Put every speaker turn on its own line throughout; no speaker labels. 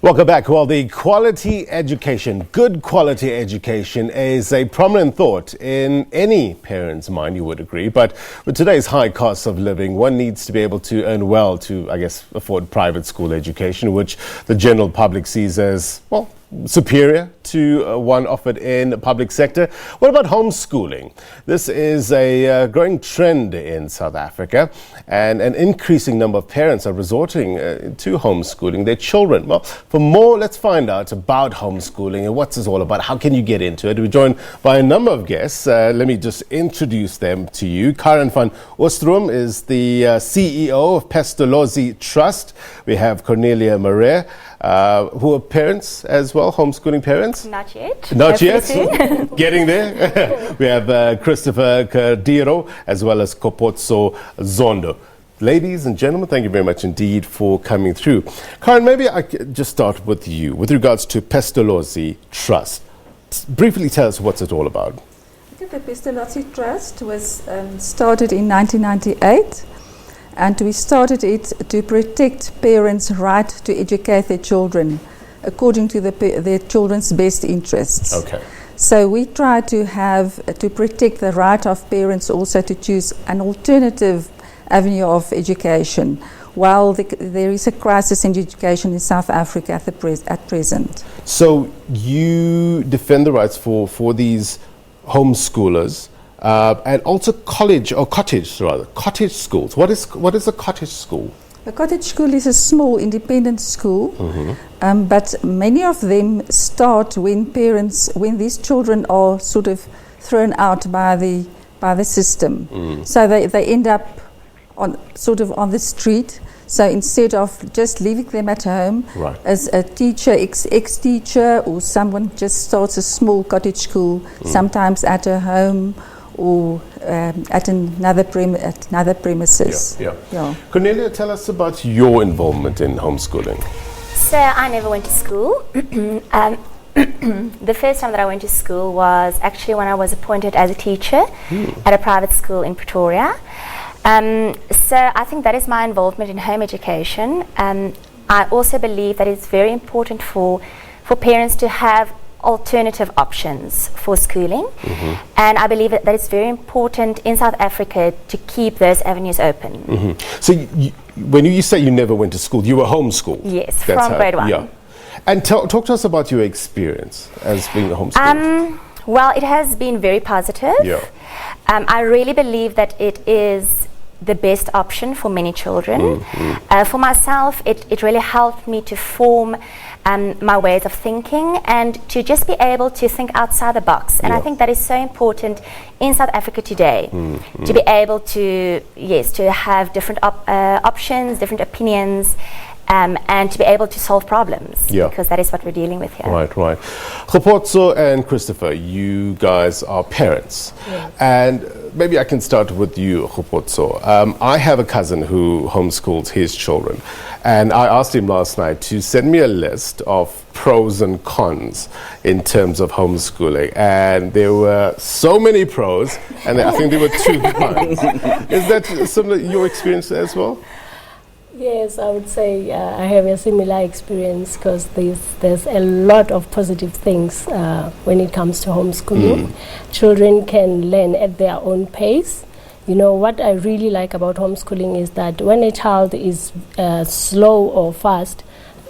Welcome back. Well, the quality education, good quality education is a prominent thought in any parent's mind, you would agree. But with today's high cost of living, one needs to be able to earn well to, I guess, afford private school education, which the general public sees as, well, superior to one offered in the public sector. What about homeschooling? This is a growing trend in South Africa, and an increasing number of parents are resorting to homeschooling their children. Well, for more, let's find out about homeschooling and what's this all about. How can you get into it? We're joined by a number of guests. Let me just introduce them to you. Karen van Oostrom is the CEO of Pestalozzi Trust. We have Cornelia Marais, who are parents as well, homeschooling parents?
Not yet.
Not yet? Getting there. We have Christopher Cardiro as well as Kopotso Zondo. Ladies and gentlemen, thank you very much indeed for coming through. Karen, maybe I could just start with you with regards to Pestalozzi Trust. Briefly tell us what's it all about.
I think the Pestalozzi Trust was started in 1998. And we started it to protect parents' right to educate their children according to their children's best interests.
Okay.
So we try to protect the right of parents also to choose an alternative avenue of education while there is a crisis in education in South Africa at present.
So you defend the rights for these homeschoolers. And also cottage schools. What is a cottage school?
A cottage school is a small independent school, but many of them start when these children are sort of thrown out by the system. So they end up on the street. So instead of just leaving them at home,
right,
as a teacher, ex-teacher, or someone just starts a small cottage school, sometimes at a home or at another premises.
Yeah. Cornelia, tell us about your involvement in homeschooling.
So I never went to school. The first time that I went to school was actually when I was appointed as a teacher at a private school in Pretoria. So I think that is my involvement in home education. I also believe that it's very important for parents to have alternative options for schooling, and I believe that it's very important in South Africa to keep those avenues open.
So when you say you never went to school, you were homeschooled?
Yes, from grade 1.
Yeah. And talk to us about your experience as being homeschooled.
Well, it has been very positive.
Yeah.
I really believe that it is the best option for many children. For myself, it really helped me to form my ways of thinking and to just be able to think outside the box. And I think that is so important in South Africa today, to be able to have different options, different opinions, and to be able to solve problems, because that is what we're dealing with here.
Right. Kopotso and Christopher, you guys are parents.
Yes.
And maybe I can start with you, Kopotso. I have a cousin who homeschools his children, and I asked him last night to send me a list of pros and cons in terms of homeschooling, and there were so many pros, and I think there were 2 cons. Is that similar your experience as well?
Yes, I would say I have a similar experience because there's a lot of positive things when it comes to homeschooling. Children can learn at their own pace. You know, what I really like about homeschooling is that when a child is slow or fast,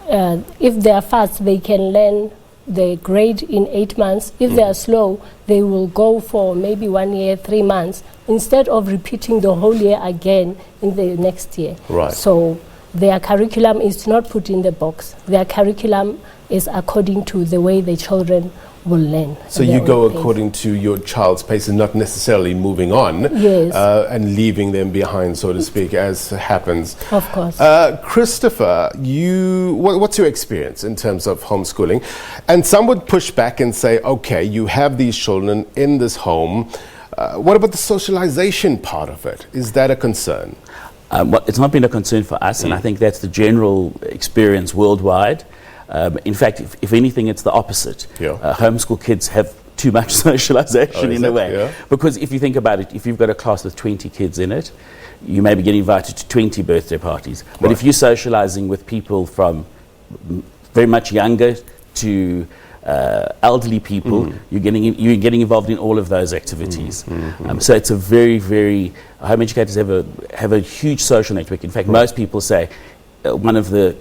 if they are fast, they can learn the grade in 8 months. If they are slow, they will go for maybe 1 year, 3 months, instead of repeating the whole year again in the next year.
Right.
So their curriculum is not put in the box. Their curriculum is according to the way the children will learn.
So you go according to your child's pace and not necessarily moving on, and leaving them behind, so to speak, as happens.
Of course.
Christopher, what's your experience in terms of homeschooling? And some would push back and say, okay, you have these children in this home. What about the socialization part of it? Is that a concern?
Well, it's not been a concern for us, and I think that's the general experience worldwide. In fact, if anything, it's the opposite. Homeschool kids have too much socialization in a way. Because if you think about it, if you've got a class with 20 kids in it, you may be getting invited to 20 birthday parties. But if you're socializing with people from very much younger to elderly people, you're getting involved in all of those activities. So it's a very home educators have a huge social network. In fact, most people say one of the,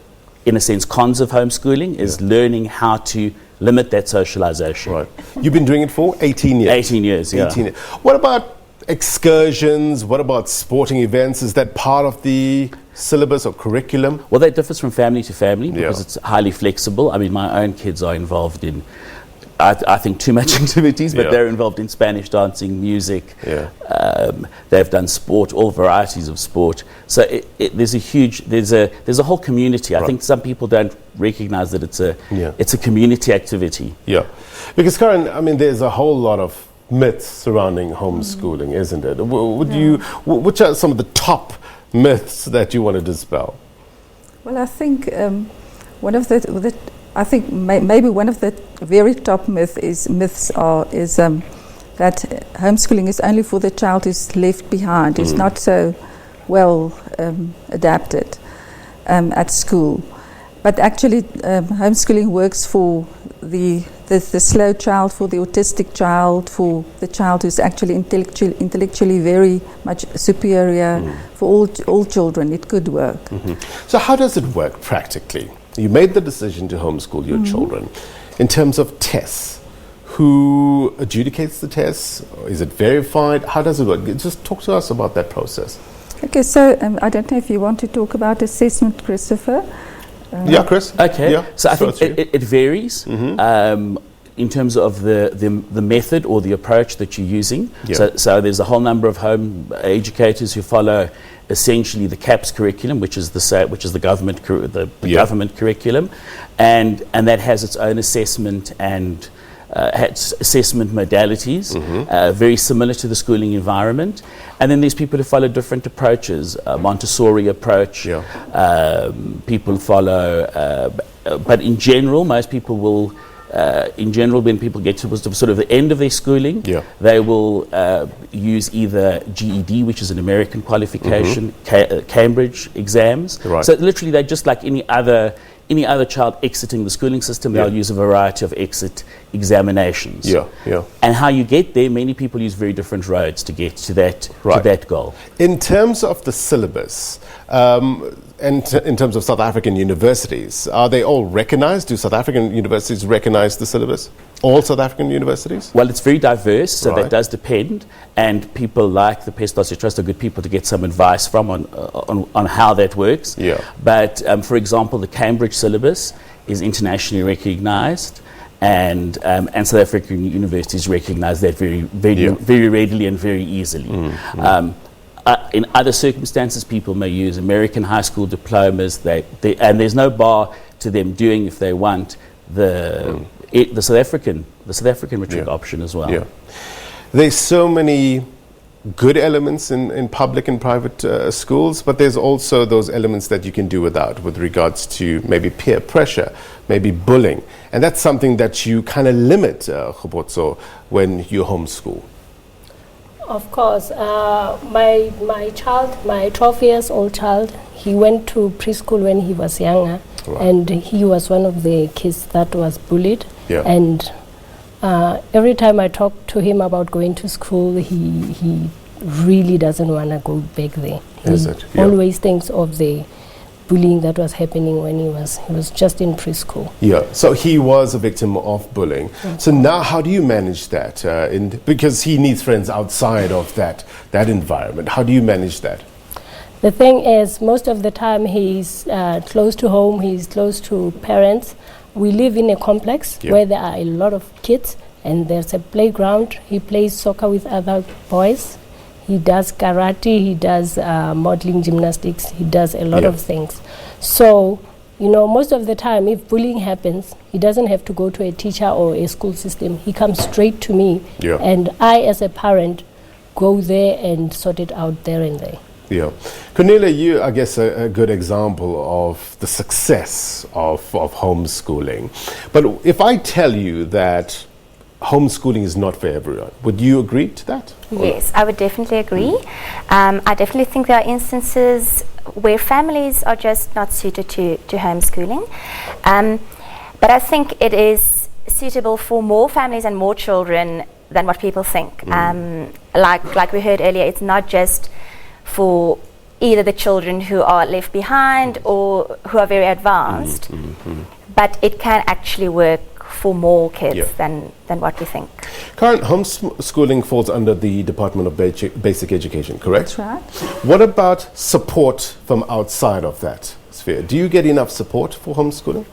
in a sense, cons of homeschooling is learning how to limit that socialization.
Right. You've been doing it for 18 years.
18 years, yeah.
18 years. What about excursions? What about sporting events? Is that part of the syllabus or curriculum?
Well, that differs from family to family because it's highly flexible. I mean, my own kids are involved in, I think, too much activities, but they're involved in Spanish dancing, music. They've done sport, all varieties of sport. So there's a whole community. I think some people don't recognize that it's a community activity.
Yeah, because Karen, I mean, there's a whole lot of myths surrounding homeschooling, isn't it? Which are some of the top myths that you want to dispel?
Well, I think one of the maybe one of the very top myths is that homeschooling is only for the child who's left behind, who's not so well adapted at school. But actually, homeschooling works for the slow child, for the autistic child, for the child who's actually intellectually very much superior. For all children, it could work.
So how does it work practically? You made the decision to homeschool your children. In terms of tests, who adjudicates the tests? Is it verified? How does it work? Just talk to us about that process.
Okay, so I don't know if you want to talk about assessment, Christopher.
Yeah, Chris.
Okay.
Yeah,
so I think it varies in terms of the method or the approach that you're using. So there's a whole number of home educators who follow essentially the CAPS curriculum, which is the government government curriculum, and that has its own assessment and assessment modalities, very similar to the schooling environment. And then there's people who follow different approaches, Montessori approach, people follow, but in general, most people will, when people get to sort of the end of their schooling, they will use either GED, which is an American qualification, Cambridge exams.
Right.
So literally they're just like any other child exiting the schooling system. They'll use a variety of exit examinations. And how you get there, many people use very different roads to get to that goal.
In terms of the syllabus, and in terms of South African universities, are they all recognized? Do South African universities recognize the syllabus? All South African universities?
Well, it's very diverse, so that does depend. And people like the Pestalozzi Trust are good people to get some advice from on how that works. But for example, the Cambridge syllabus is internationally recognized, and South African universities recognize that very readily and very easily. In other circumstances, people may use American high school diplomas, and there's no bar to them doing, if they want, the South African matric option as well.
There's so many good elements in public and private schools, but there's also those elements that you can do without, with regards to maybe peer pressure, maybe bullying, and that's something that you kind of limit, Khopotso, when you homeschool.
Of course, my 12 years old child, he went to preschool when he was younger, and he was one of the kids that was bullied. And every time I talk to him about going to school, he really doesn't want to go back there. He always thinks of the bullying that was happening when he was just in preschool.
So he was a victim of bullying. So now how do you manage that? Because he needs friends outside of that environment. How do you manage that?
The thing is, most of the time he's close to home, he's close to parents. We live in a complex where there are a lot of kids, and there's a playground. He plays soccer with other boys. He does karate, he does modeling gymnastics, he does a lot of things. So, most of the time, if bullying happens, he doesn't have to go to a teacher or a school system. He comes straight to me, and I, as a parent, go there and sort it out there and there.
Cornelia, you, I guess, a good example of the success of homeschooling. But if I tell you that homeschooling is not for everyone, would you agree to that?
Yes, I would definitely agree. I definitely think there are instances where families are just not suited to homeschooling. But I think it is suitable for more families and more children than what people think. Like we heard earlier, it's not just for either the children who are left behind or who are very advanced, but it can actually work for more kids than what we think.
Current homeschooling falls under the Department of Basic Education, correct?
That's right.
What about support from outside of that sphere? Do you get enough support for homeschooling?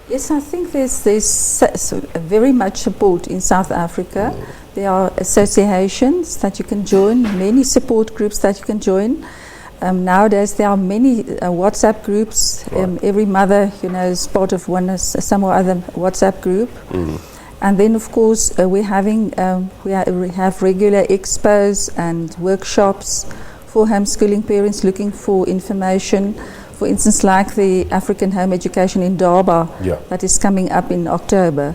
Yes, I think there's very much support in South Africa. There are associations that you can join, many support groups that you can join. Nowadays there are many WhatsApp groups. Every mother, is part of some or other WhatsApp group. And then, of course, we have regular expos and workshops for homeschooling parents looking for information. For instance, like the African Home Education in Durban that is coming up in October,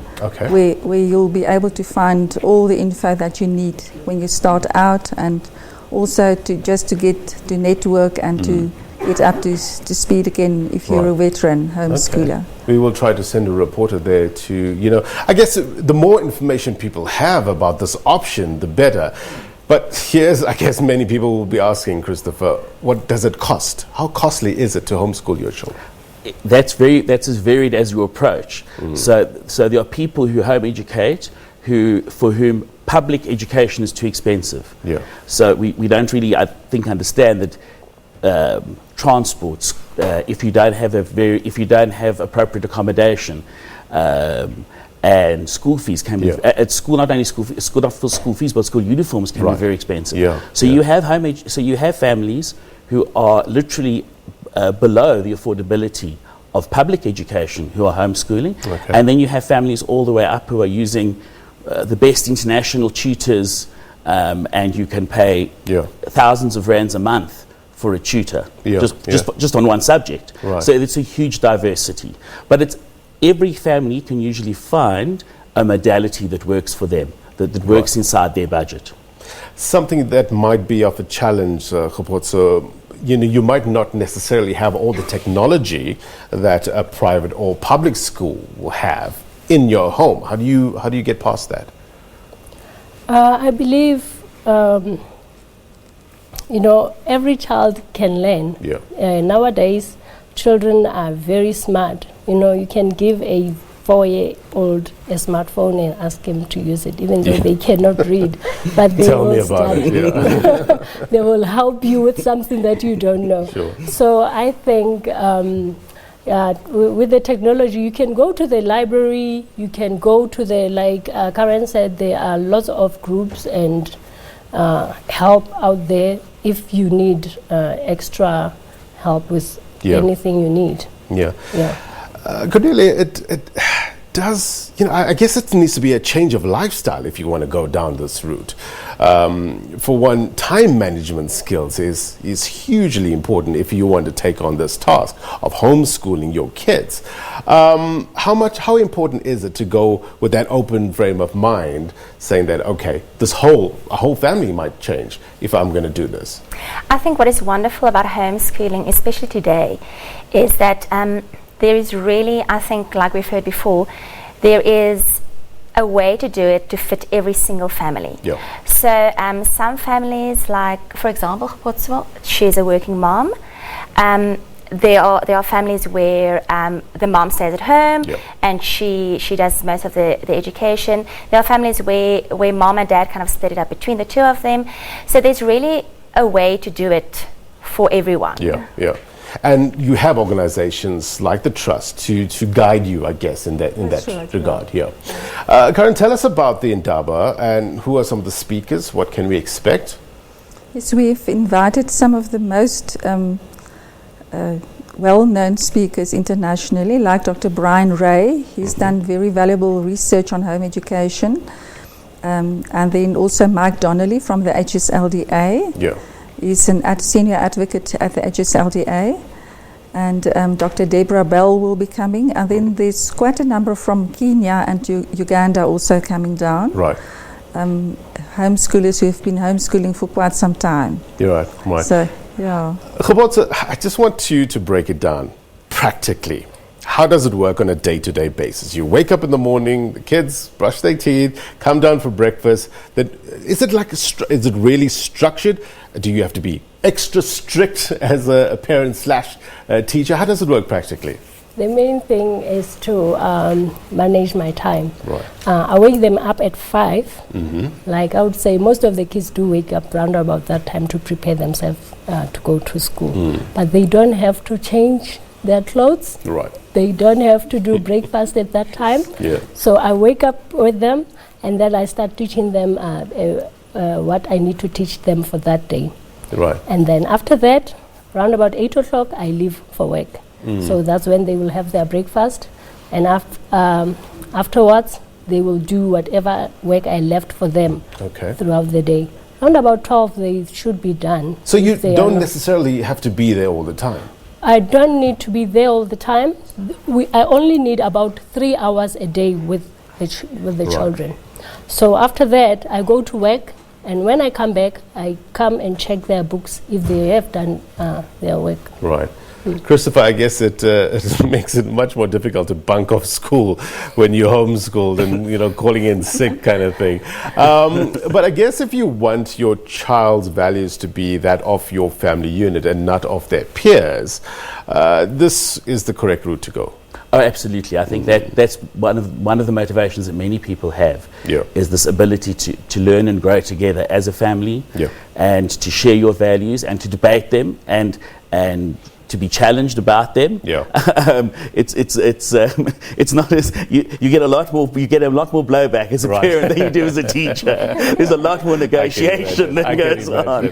where you'll be able to find all the info that you need when you start out, and also to get to network and to get up to speed again if you're a veteran homeschooler.
We will try to send a reporter there to, I guess the more information people have about this option, the better. But here's, I guess many people will be asking, Christopher, what does it cost? How costly is it to homeschool your children?
That's as varied as your approach. So there are people who home educate for whom public education is too expensive. So we don't really, I think, understand that transports, if you don't have appropriate accommodation, and school fees can be at school. Not only school fees, but school uniforms can be very expensive. So you have families who are literally below the affordability of public education who are homeschooling, and then you have families all the way up who are using the best international tutors, and you can pay thousands of rands a month for a tutor just on one subject. So it's a huge diversity, but every family can usually find a modality that works for them, that works inside their budget.
Something that might be of a challenge, Khopotso, you might not necessarily have all the technology that a private or public school will have in your home. How do you get past that?
I believe, every child can learn. Nowadays, children are very smart. You can give a 4-year-old a smartphone and ask him to use it, even though they cannot read. But they
Tell
will
me about it.
They will help you with something that you don't know. So I think with the technology, you can go to the library, you can go to the, Karen said, there are lots of groups and help out there if you need extra help with anything you need.
Cornelia, it does, I guess it needs to be a change of lifestyle if you want to go down this route. For one, time management skills is hugely important if you want to take on this task of homeschooling your kids. How important is it to go with that open frame of mind, saying that, okay, a whole family might change if I'm going to do this?
I think what is wonderful about homeschooling, especially today, is that there is really, I think, like we've heard before, there is a way to do it to fit every single family. So some families, like, for example, she's a working mom. There are families where the mom stays at home and she does most of the education. There are families where mom and dad kind of split it up between the two of them. So there's really a way to do it for everyone.
And you have organizations like the Trust to guide you, I guess, in that regard. Karen, tell us about the Indaba and who are some of the speakers. What can we expect?
Yes, we've invited some of the most well-known speakers internationally, like Dr. Brian Ray. He's done very valuable research on home education. And then also Mike Donnelly from the HSLDA. He's a senior advocate at the HSLDA, and Dr. Deborah Bell will be coming, and then there's quite a number from Kenya and Uganda also coming down. Homeschoolers who have been homeschooling for quite some time. So,
Khopotso, I just want you to break it down practically. how does it work on a day-to-day basis? You wake up in the morning, the kids brush their teeth, come down for breakfast. Is it really structured? Do you have to be extra strict as a parent / teacher? How does it work practically?
The main thing is to manage my time.
Right.
I wake them up at 5. Like I would say, most of the kids do wake up around about that time to prepare themselves to go to school. But they don't have to change their clothes.
Right.
They don't have to do breakfast at that time.
Yeah.
So I wake up with them, and then I start teaching them what I need to teach them for that day.
Right.
And then after that, around about 8 o'clock, I leave for work. So that's when they will have their breakfast, and afterwards they will do whatever work I left for them throughout the day. Around about 12 they should be done.
So you don't necessarily have to be there all the time?
I don't need to be there all the time. I only need about 3 hours a day with the children. So after that I go to work, and when I come back I come and check their books if they have done their work.
Right. Christopher, I guess it makes it much more difficult to bunk off school when you're homeschooled and calling in sick kind of thing. But I guess if you want your child's values to be that of your family unit and not of their peers, this is the correct route to go.
Oh, absolutely. I think that's one of the motivations that many people have, is this ability to learn and grow together as a family, and to share your values and to debate them and to be challenged about them. It's not as you get a lot more blowback as a parent than you do as a teacher. There's a lot more negotiation that goes on,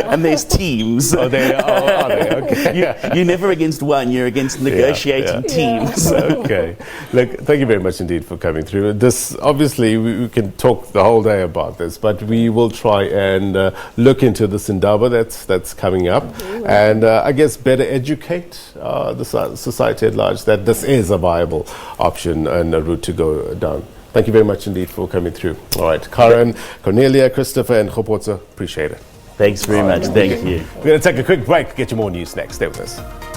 and there's teams.
Are they? Okay.
You're never against one. You're against negotiating teams.
Okay. Look, thank you very much indeed for coming through. This obviously we can talk the whole day about this, but we will try and look into this Indaba that's coming up, and I guess better educate the society at large that this is a viable option and a route to go down. Thank you very much indeed for coming through. All right, Karen, Cornelia, Christopher, and Khopotso, appreciate it.
Thanks very much. Thank you.
We're going to take a quick break. Get you more news next. Stay with us.